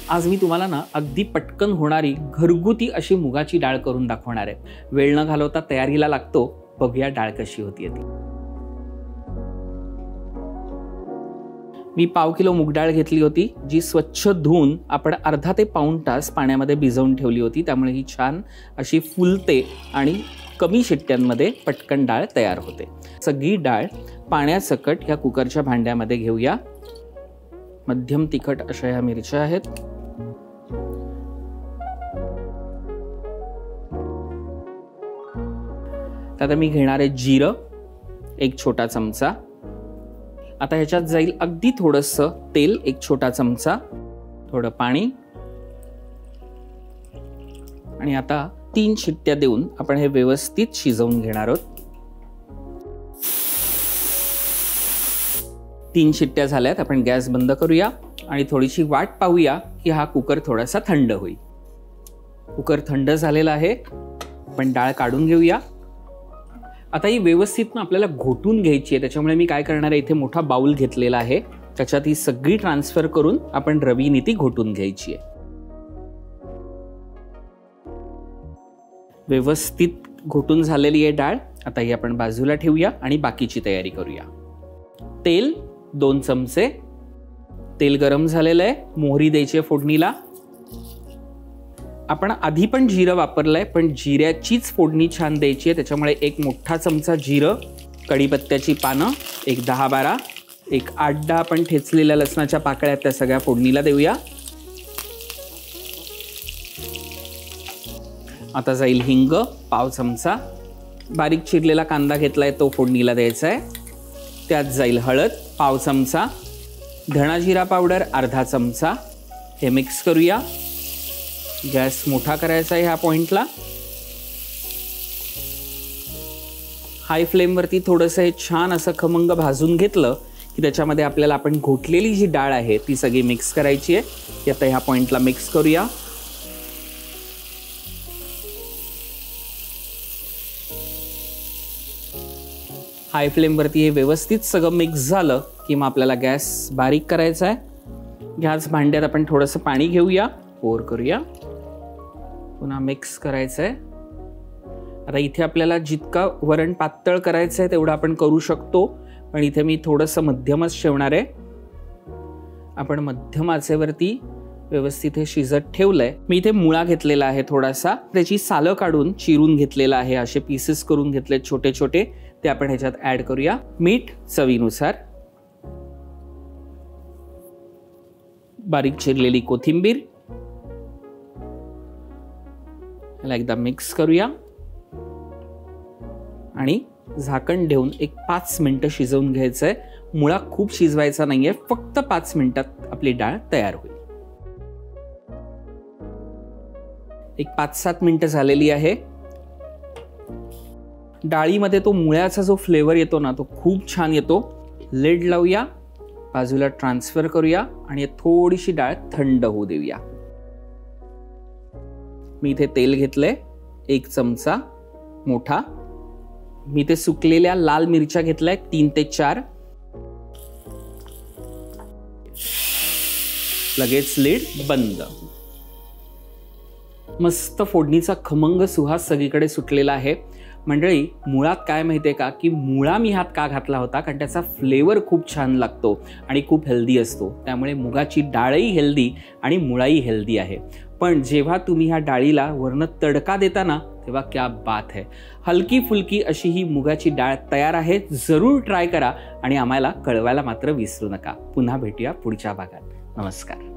आज मी तुम्हाला ना अगदी पटकन होणारी घरगुती अशी मुगाची डाळ करून दाखवणार आहे। वेळ न घालवता तयारीला लागतो। बघूया डाळ कशी होतीये ती। मी पाव किलो मूग डाळ घेतली होती, जी स्वच्छ धुवून आपण अर्धा ते पाऊण तास पाण्यामध्ये भिजवून ठेवली होती। त्यामुळे ही छान अशी फुलते आणि कमी शिट्ट्यांमध्ये पटकन डाळ तयार होते। सगळी डाळ पाण्यासकट या कुकरच्या भांड्यामध्ये घेऊया। मध्यम तिखट अशा ह्या मिरच्या आहेत। आता मी घेणार आहे जिरं, एक छोटा चमचा। आता ह्याच्यात जाईल अगदी थोडंसं तेल, एक छोटा चमचा, थोडं पाणी आणि आता 3 शिट्ट्या देऊन आपण हे व्यवस्थित शिजवून घेणार आहोत। 3 शिट्ट्या झाल्यात, आपण गॅस बंद करूया आणि थोडीशी वाट पाहूया की हा कुकर थोडासा थंड होईल। कुकर थंड झालेला आहे, आपण डाळ काढून घेऊया। आता ही व्यवस्थित आपल्याला घोटून घ्यायची आहे, त्याच्यामुळे मी काय करणार आहे, इथे मोठा बाउल घेतलेला आहे, त्याच्यात ही सगळी ट्रान्सफर करून आपण रवीने ती घोटून घ्यायची आहे। व्यवस्थित घोटून झालेली आहे डाळ। आता ही आपण बाजूला ठेवूया आणि बाकीची तयारी करूया। तेल 2 चमचे, तेल गरम झालेलं आहे, मोहरी द्यायची आहे फोडणीला। आपण आधी पण जिरं वापरलंय, पण जिऱ्याचीच फोडणी छान द्यायची आहे, त्याच्यामुळे एक मोठा चमचा जिरं, कढीपत्त्याची पानं एक 10-12, एक 8-10 आपण ठेचलेल्या लसणाच्या पाकळ्या त्या सगळ्या फोडणीला देऊया। आता जाईल हिंग पाव चमचा, बारीक चिरलेला कांदा घेतलाय तो फोडणीला द्यायचा आहे। त्यात जाईल हळद पाव चमचा, धणा जिरा पावडर अर्धा चमचा। हे मिक्स करूया। गॅस मोठा करायचा आहे ह्या पॉइंटला। हाय फ्लेमवरती थोडंसं हे छान असं खमंग भाजून घेतलं की त्याच्यामध्ये आपल्याला आपण घोटलेली जी डाळ आहे ती सगळी मिक्स करायची आहे। आता ह्या पॉइंटला मिक्स करूया। हाय फ्लेमवरती हे व्यवस्थित सगळं मिक्स झालं की मग आपल्याला गॅस बारीक करायचा आहे। ह्याच भांड्यात आपण थोडंसं पाणी घेऊया, पोर करूया, पुन्हा मिक्स करायचं आहे। आता इथे आपल्याला जितका वरण पातळ करायचं आहे तेवढं आपण करू शकतो, पण इथे मी थोडंसं मध्यमच ठेवणार आहे। आपण मध्यम आचेवरती व्यवस्थित हे शिजत ठेवलंय। मी इथे मुळा घेतलेला आहे थोडासा, त्याची सालं काढून चिरून घेतलेला आहे, असे पीसेस करून घेतले छोटे छोटे, ते आपण ह्याच्यात ऍड करूया। मीठ चवीनुसार, बारीक चिरलेली कोथिंबीर, याला एकदा मिक्स करूया आणि झाकण ठेवून एक 5 मिनिटं शिजवून घ्यायचंय। मुळा खूप शिजवायचा नाहीये, फक्त 5 मिनिटात आपली डाळ तयार होईल। एक 5-7 मिनिटं झालेली आहे। डाळीमध्ये तो मुळ्याचा जो फ्लेवर येतो ना तो खूप छान येतो। लिड लावूया, बाजूला ट्रान्सफर करूया आणि थोडीशी डाळ थंड होऊ देऊया। मी इथे तेल घेतलंय 1 चमचा मोठा। मी इथे सुकलेल्या लाल मिरच्या घेतल्या 3 ते 4। लगेच लिड बंद। मस्त फोडणीचा खमंग सुहास सगळीकडे सुटलेला आहे। मंडळी, मुळात काय माहितीये का की मुळा मी ह्यात का घातला होता, कारण त्याचा फ्लेवर खूप छान लागतो आणि खूप हेल्दी असतो। त्यामुळे मुगाची डाळही हेल्दी आणि मुळाही हेल्दी आहे। पण जेव्हा तुम्ही ह्या डाळीला वर्ण तडका देता ना, तेव्हा क्या बात है। हलकी फुलकी अशी ही मुगाची डाळ तयार आहे। जरूर ट्राय करा आणि आम्हाला कळवायला मात्र विसरू नका। पुन्हा भेटूया पुढच्या भागात। नमस्कार।